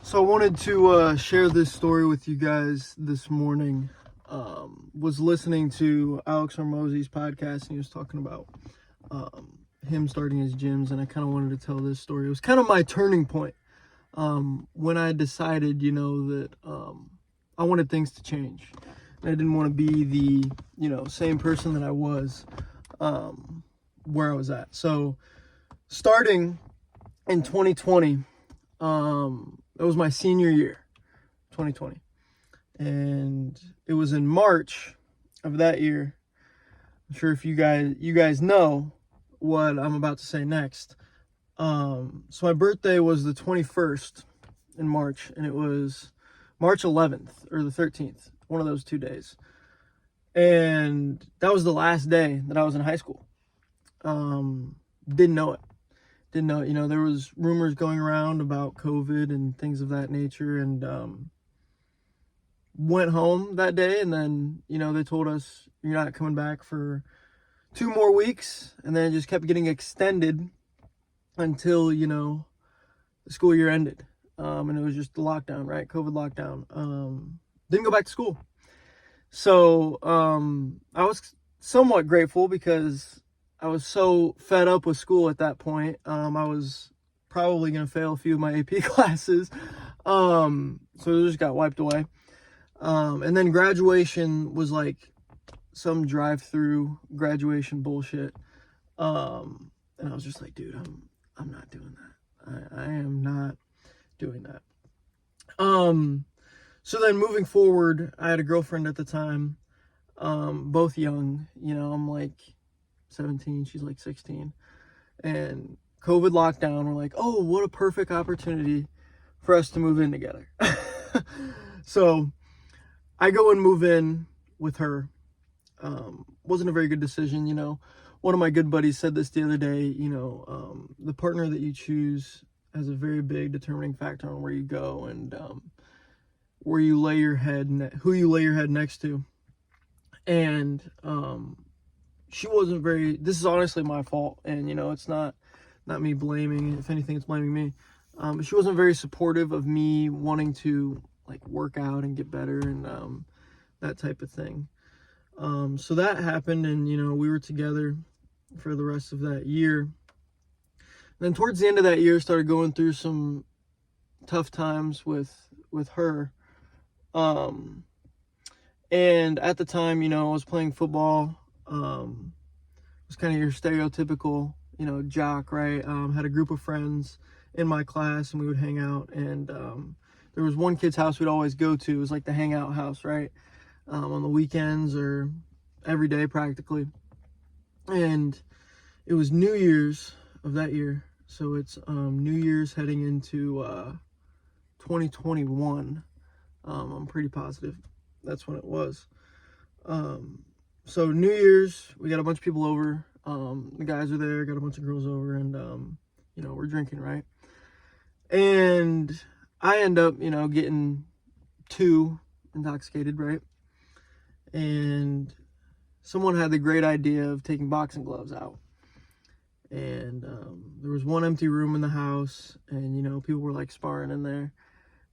So I wanted to share this story with you guys this morning. Was listening to Alex Hormozy's podcast, and he was talking about him starting his gyms, and I kind of wanted to tell this story. It was kind of my turning point when I decided, that I wanted things to change. And I didn't want to be the, same person that I was where I was at. So starting in 2020, it was my senior year, 2020. And it was in March of that year. I'm sure if you guys know what I'm about to say next. So my birthday was the 21st in March, and it was March 11th or the 13th, one of those 2 days. And that was the last day that I was in high school. Didn't know it. There was rumors going around about COVID and things of that nature, and went home that day, and then, they told us, you're not coming back for 2 more weeks, and then it just kept getting extended until, the school year ended. And it was just the lockdown, right? COVID lockdown. Didn't go back to school. So, I was somewhat grateful because I was so fed up with school at that point. I was probably going to fail a few of my AP classes. So it just got wiped away. And then graduation was like some drive-through graduation bullshit. And I was just like, dude, I'm not doing that. I am not doing that. So then moving forward, I had a girlfriend at the time, both young, I'm like 17, she's like 16, and COVID lockdown, we're like, oh, what a perfect opportunity for us to move in together. So I go and move in with her. Wasn't a very good decision. One of my good buddies said this the other day, the partner that you choose has a very big determining factor on where you go and where you lay your head, who you lay your head next to. And she wasn't very, this is honestly my fault, and it's not me blaming, if anything it's blaming me, but she wasn't very supportive of me wanting to like work out and get better and that type of thing. So that happened, and we were together for the rest of that year. And then towards the end of that year, started going through some tough times with her. And at the time, I was playing football. Was kind of your stereotypical, jock, right? Had a group of friends in my class, and we would hang out. And there was one kid's house we'd always go to. It was like the hangout house, right? On the weekends or every day practically. And it was New Year's of that year. So it's New Year's heading into 2021. I'm pretty positive that's when it was. So New Year's, we got a bunch of people over. The guys are there, got a bunch of girls over, and we're drinking, right? And I end up, getting too intoxicated, right? And someone had the great idea of taking boxing gloves out. And there was one empty room in the house, and people were like sparring in there.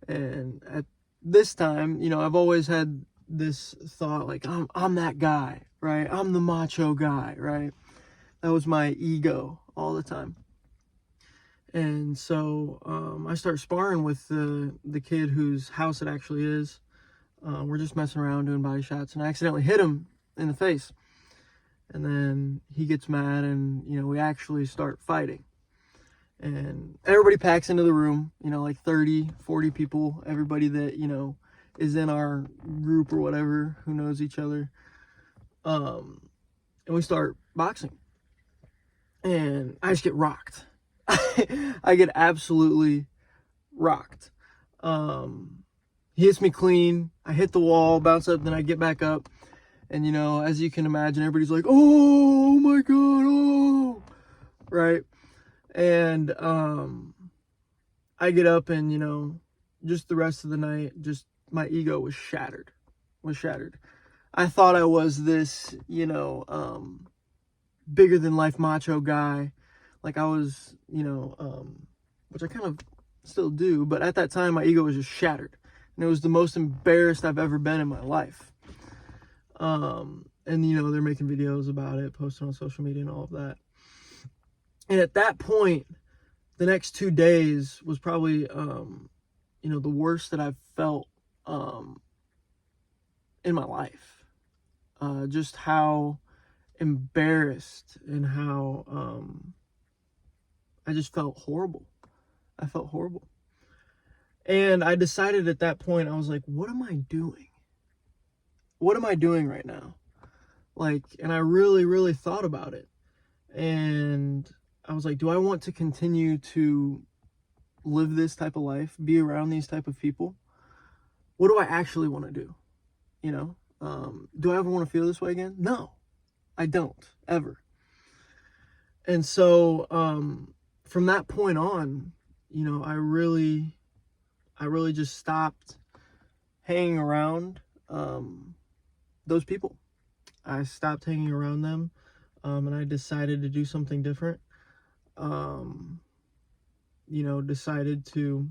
And at this time, I've always had this thought, like, I'm that guy, right? I'm the macho guy, right? That was my ego all the time. And so I start sparring with the kid whose house it actually is. We're just messing around doing body shots, and I accidentally hit him in the face. And then he gets mad, and we actually start fighting. And everybody packs into the room, like 30, 40 people, everybody that, is in our group or whatever, who knows each other. And we start boxing. And I just get rocked. I get absolutely rocked. He hits me clean. I hit the wall, bounce up, then I get back up. And, as you can imagine, everybody's like, oh my God, oh, right? And I get up, and, just the rest of the night, just my ego was shattered. I thought I was this, bigger than life macho guy. Like I was, which I kind of still do, but at that time my ego was just shattered, and it was the most embarrassed I've ever been in my life. And you know, they're making videos about it, posting on social media and all of that. And at that point, the next 2 days was probably, you know, the worst that I've felt in my life. Just how embarrassed and how I just felt horrible. I felt horrible. And I decided at that point, I was like, what am I doing? What am I doing right now? Like, and I really, really thought about it. And I was like, do I want to continue to live this type of life, be around these type of people? What do I actually want to do? You know, do I ever want to feel this way again? No, I don't, ever. And so from that point on, you know, I really just stopped hanging around those people. I stopped hanging around them, and I decided to do something different. You know, decided to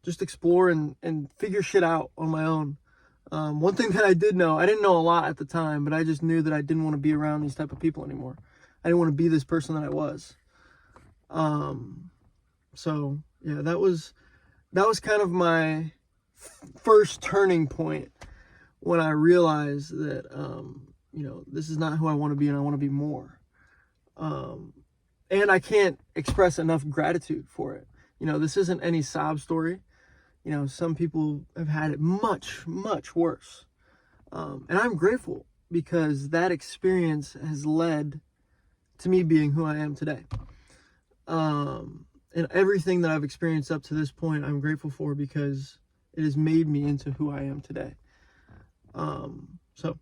just explore and figure shit out on my own. One thing that I did know, I didn't know a lot at the time, but I just knew that I didn't want to be around these type of people anymore. I didn't want to be this person that I was. So yeah, that was kind of my first turning point when I realized that, you know, this is not who I want to be, and I want to be more. And I can't express enough gratitude for it. You know, this isn't any sob story. You know, some people have had it much, much worse. And I'm grateful because that experience has led to me being who I am today. And everything that I've experienced up to this point, I'm grateful for because it has made me into who I am today. So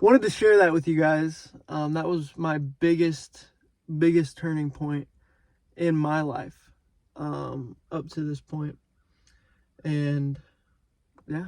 wanted to share that with you guys. That was my biggest turning point in my life, up to this point. And yeah,